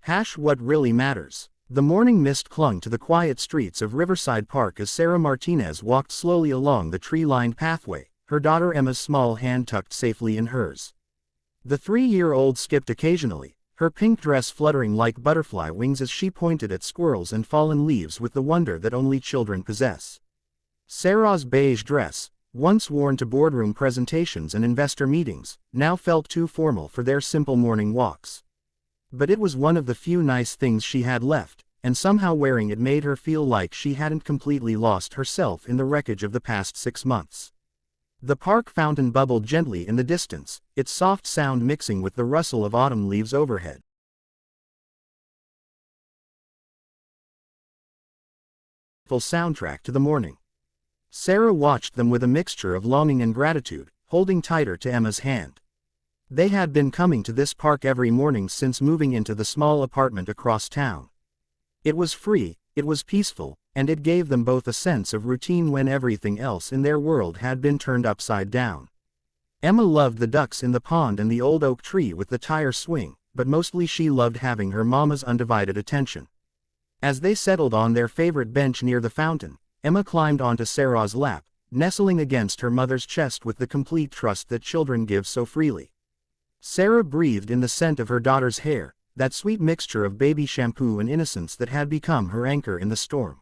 What really matters. The morning mist clung to the quiet streets of Riverside Park as Sarah Martinez walked slowly along the tree-lined pathway, her daughter Emma's small hand tucked safely in hers. The 3-year-old skipped occasionally, her pink dress fluttering like butterfly wings as she pointed at squirrels and fallen leaves with the wonder that only children possess. Sarah's beige dress, once worn to boardroom presentations and investor meetings, now felt too formal for their simple morning walks. But it was one of the few nice things she had left, and somehow wearing it made her feel like she hadn't completely lost herself in the wreckage of the past 6 months. The park fountain bubbled gently in the distance, its soft sound mixing with the rustle of autumn leaves overhead. Full soundtrack to the morning. Sarah watched them with a mixture of longing and gratitude, holding tighter to Emma's hand. They had been coming to this park every morning since moving into the small apartment across town. It was free, it was peaceful, and it gave them both a sense of routine when everything else in their world had been turned upside down. Emma loved the ducks in the pond and the old oak tree with the tire swing, but mostly she loved having her mama's undivided attention. As they settled on their favorite bench near the fountain, Emma climbed onto Sarah's lap, nestling against her mother's chest with the complete trust that children give so freely. Sarah breathed in the scent of her daughter's hair, that sweet mixture of baby shampoo and innocence that had become her anchor in the storm.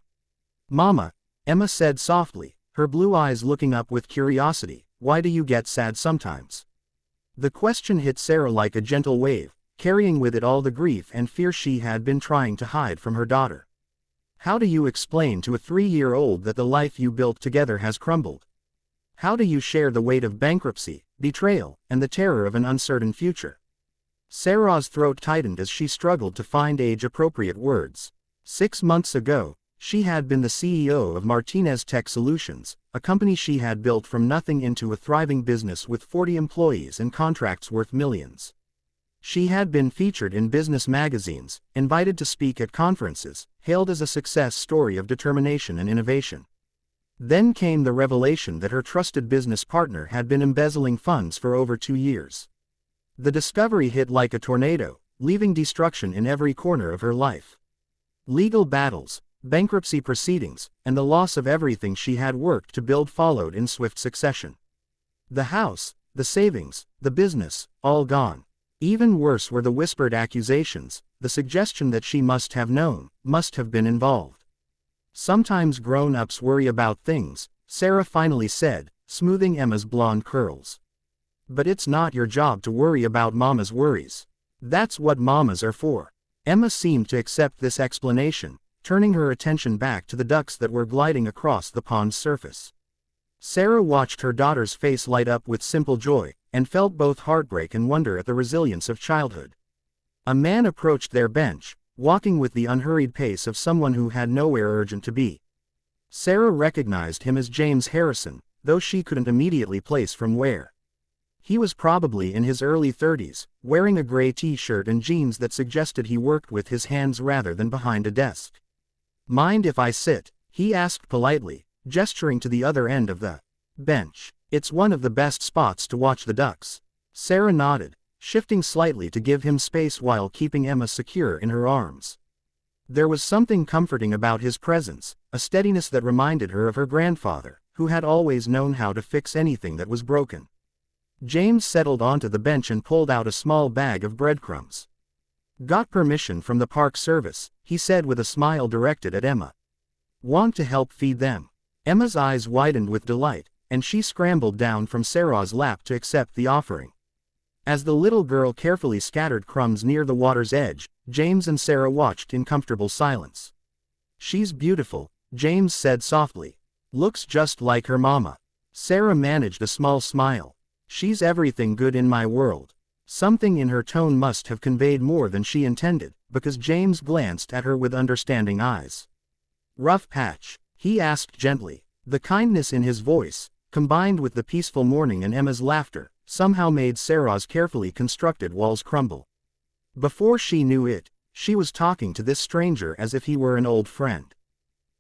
"Mama," Emma said softly, her blue eyes looking up with curiosity, "why do you get sad sometimes?" The question hit Sarah like a gentle wave, carrying with it all the grief and fear she had been trying to hide from her daughter. How do you explain to a 3-year-old that the life you built together has crumbled? How do you share the weight of bankruptcy, betrayal, and the terror of an uncertain future? Sarah's throat tightened as she struggled to find age-appropriate words. 6 months ago, she had been the CEO of Martinez Tech Solutions, a company she had built from nothing into a thriving business with 40 employees and contracts worth millions. She had been featured in business magazines, invited to speak at conferences, hailed as a success story of determination and innovation. Then came the revelation that her trusted business partner had been embezzling funds for over 2 years. The discovery hit like a tornado, leaving destruction in every corner of her life. Legal battles, bankruptcy proceedings, and the loss of everything she had worked to build followed in swift succession. The house, the savings, the business, all gone. Even worse were the whispered accusations, the suggestion that she must have known, must have been involved. "Sometimes grown-ups worry about things," Sarah finally said, smoothing Emma's blonde curls. "But it's not your job to worry about mama's worries. That's what mamas are for." Emma seemed to accept this explanation, turning her attention back to the ducks that were gliding across the pond's surface. Sarah watched her daughter's face light up with simple joy, and felt both heartbreak and wonder at the resilience of childhood. A man approached their bench, walking with the unhurried pace of someone who had nowhere urgent to be. Sarah recognized him as James Harrison, though she couldn't immediately place from where. He was probably in his early 30s, wearing a gray t-shirt and jeans that suggested he worked with his hands rather than behind a desk. "Mind if I sit?" he asked politely, gesturing to the other end of the bench. "It's one of the best spots to watch the ducks." Sarah nodded, shifting slightly to give him space while keeping Emma secure in her arms. There was something comforting about his presence, a steadiness that reminded her of her grandfather, who had always known how to fix anything that was broken. James settled onto the bench and pulled out a small bag of breadcrumbs. "Got permission from the park service," he said with a smile directed at Emma. "Want to help feed them?" Emma's eyes widened with delight, and she scrambled down from Sarah's lap to accept the offering. As the little girl carefully scattered crumbs near the water's edge, James and Sarah watched in comfortable silence. "She's beautiful," James said softly. "Looks just like her mama." Sarah managed a small smile. "She's everything good in my world." Something in her tone must have conveyed more than she intended, because James glanced at her with understanding eyes. "Rough patch?" he asked gently. The kindness in his voice, combined with the peaceful morning and Emma's laughter, somehow made Sarah's carefully constructed walls crumble. Before she knew it, she was talking to this stranger as if he were an old friend.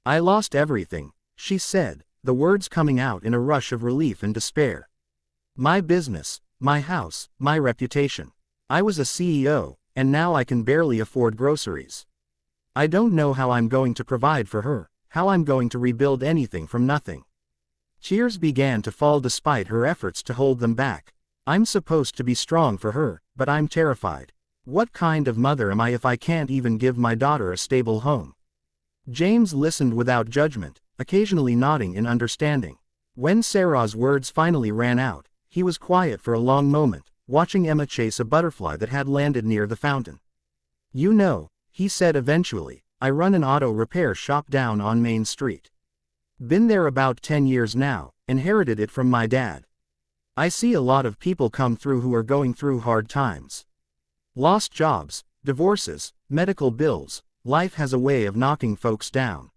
"I lost everything," she said, the words coming out in a rush of relief and despair. "My business, my house, my reputation. I was a CEO, and now I can barely afford groceries. I don't know how I'm going to provide for her, how I'm going to rebuild anything from nothing." Tears began to fall despite her efforts to hold them back. "I'm supposed to be strong for her, but I'm terrified. What kind of mother am I if I can't even give my daughter a stable home?" James listened without judgment, occasionally nodding in understanding. When Sarah's words finally ran out, he was quiet for a long moment, watching Emma chase a butterfly that had landed near the fountain. "You know," he said eventually, "I run an auto repair shop down on Main Street. Been there about 10 years now, inherited it from my dad. I see a lot of people come through who are going through hard times. Lost jobs, divorces, medical bills, life has a way of knocking folks down."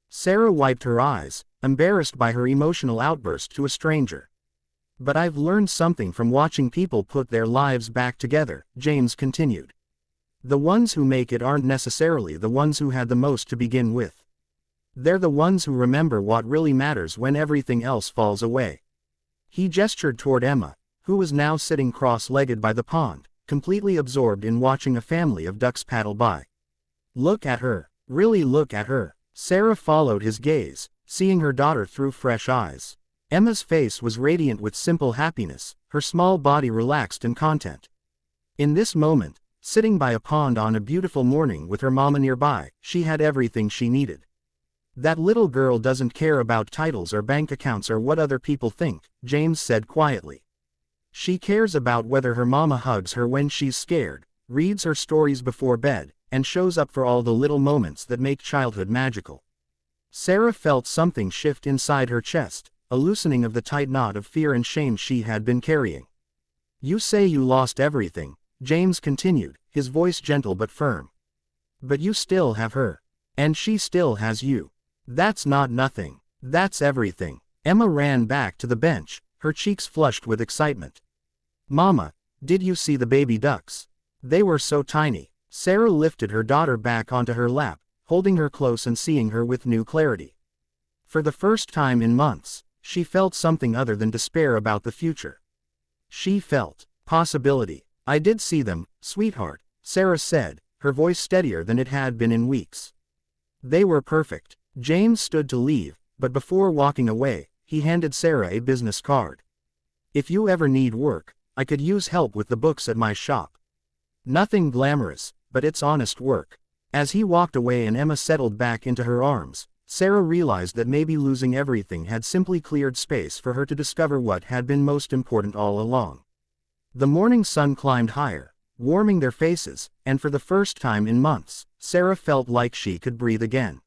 Sarah wiped her eyes, embarrassed by her emotional outburst to a stranger. "But I've learned something from watching people put their lives back together," James continued. "The ones who make it aren't necessarily the ones who had the most to begin with. They're the ones who remember what really matters when everything else falls away." He gestured toward Emma, who was now sitting cross-legged by the pond, completely absorbed in watching a family of ducks paddle by. "Look at her, really look at her." Sarah followed his gaze, seeing her daughter through fresh eyes. Emma's face was radiant with simple happiness, her small body relaxed and content. In this moment, sitting by a pond on a beautiful morning with her mama nearby, she had everything she needed. "That little girl doesn't care about titles or bank accounts or what other people think," James said quietly. "She cares about whether her mama hugs her when she's scared, reads her stories before bed, and shows up for all the little moments that make childhood magical." Sarah felt something shift inside her chest, a loosening of the tight knot of fear and shame she had been carrying. "You say you lost everything," James continued, his voice gentle but firm. "But you still have her. And she still has you. That's not nothing. That's everything." Emma ran back to the bench, her cheeks flushed with excitement. "Mama, did you see the baby ducks? They were so tiny." Sarah lifted her daughter back onto her lap, holding her close and seeing her with new clarity. For the first time in months, she felt something other than despair about the future. She felt possibility. "I did see them, sweetheart," Sarah said, her voice steadier than it had been in weeks. "They were perfect." James stood to leave, but before walking away, he handed Sarah a business card. "If you ever need work, I could use help with the books at my shop. Nothing glamorous, but it's honest work." As he walked away and Emma settled back into her arms, Sarah realized that maybe losing everything had simply cleared space for her to discover what had been most important all along. The morning sun climbed higher, warming their faces, and for the first time in months, Sarah felt like she could breathe again.